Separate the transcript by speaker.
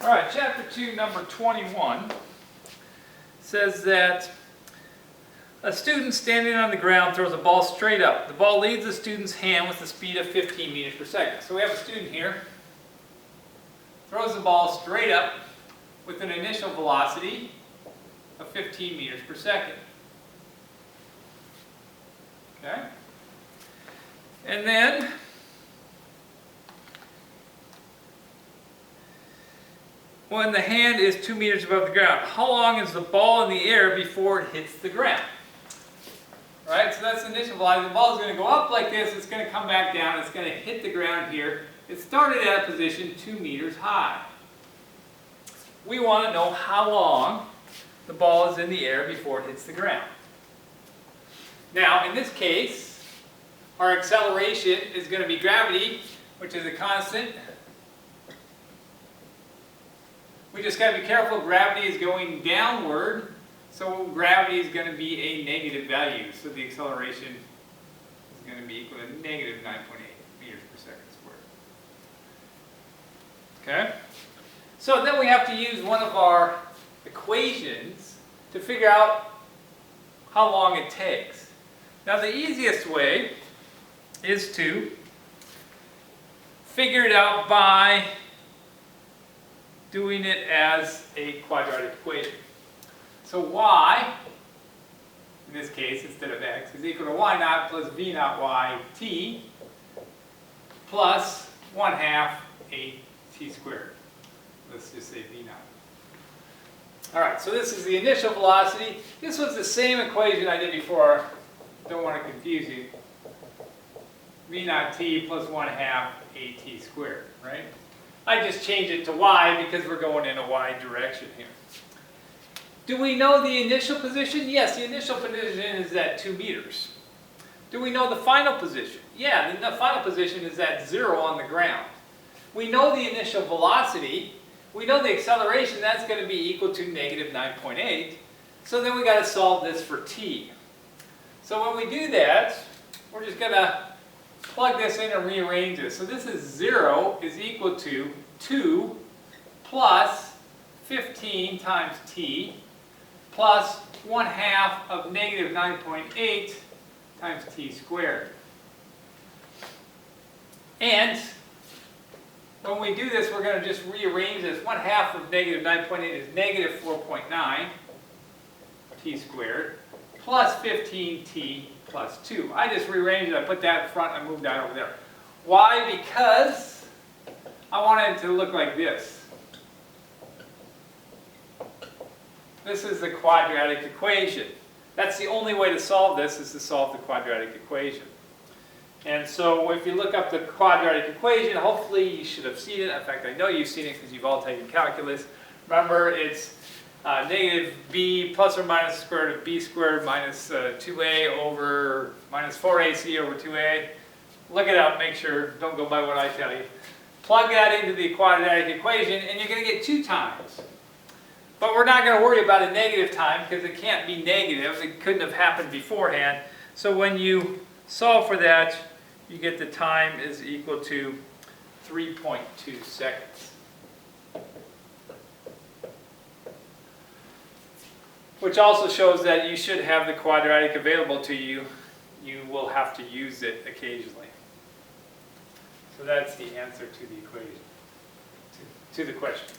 Speaker 1: All right, chapter 2, number 21 says that a student standing on the ground throws a ball straight up. The ball leaves the student's hand with a speed of 15 meters per second. So we have a student here, throws the ball straight up with an initial velocity of 15 meters per second. Okay? And then when the hand is 2 meters above the ground, how long is the ball in the air before it hits the ground? Right, so that's the initial velocity. The ball is going to go up like this, it's going to come back down, it's going to hit the ground here. It started at a position 2 meters high. We want to know how long the ball is in the air before it hits the ground. Now, in this case, our acceleration is going to be gravity, which is a constant. We just got to be careful, gravity is going downward, so gravity is going to be a negative value. So the acceleration is going to be equal to negative 9.8 meters per second squared. Okay? So then we have to use one of our equations to figure out how long it takes. Now the easiest way is to figure it out by doing it as a quadratic equation. So y, in this case instead of x, is equal to y naught plus v naught y t plus 1/2 a t squared. Let's just say v naught. Alright, so this is the initial velocity. This was the same equation I did before. Don't want to confuse you. V naught t plus 1/2 a t squared, right? I just changed it to y because we're going in a y direction here. Do we know the initial position? Yes, the initial position is at 2 meters. Do we know the final position? Yeah, the final position is at 0 on the ground. We know the initial velocity. We know the acceleration. That's going to be equal to negative 9.8. So then we got to solve this for t. So when we do that, we're just going to plug this in and rearrange this. So this is 0 is equal to 2 plus 15 times t plus 1/2 of negative 9.8 times t squared. And when we do this, we're going to just rearrange this. 1/2 of negative 9.8 is negative 4.9 t squared plus 15t plus 2. I just rearranged it. I put that in front. I moved that over there. Why? Because I wanted it to look like this. This is the quadratic equation. That's the only way to solve this, is to solve the quadratic equation. And so if you look up the quadratic equation, hopefully you should have seen it. In fact, I know you've seen it because you've all taken calculus. Remember, it's negative b plus or minus the square root of b squared minus 2a over minus 4ac over 2a. Look it up, make sure, don't go by what I tell you. Plug that into the quadratic equation and you're going to get 2 times. But we're not going to worry about a negative time because it can't be negative. It couldn't have happened beforehand. So when you solve for that, you get the time is equal to 3.2 seconds. Which also shows that you should have the quadratic available to you. You will have to use it occasionally. So that's the answer to the equation, to the question.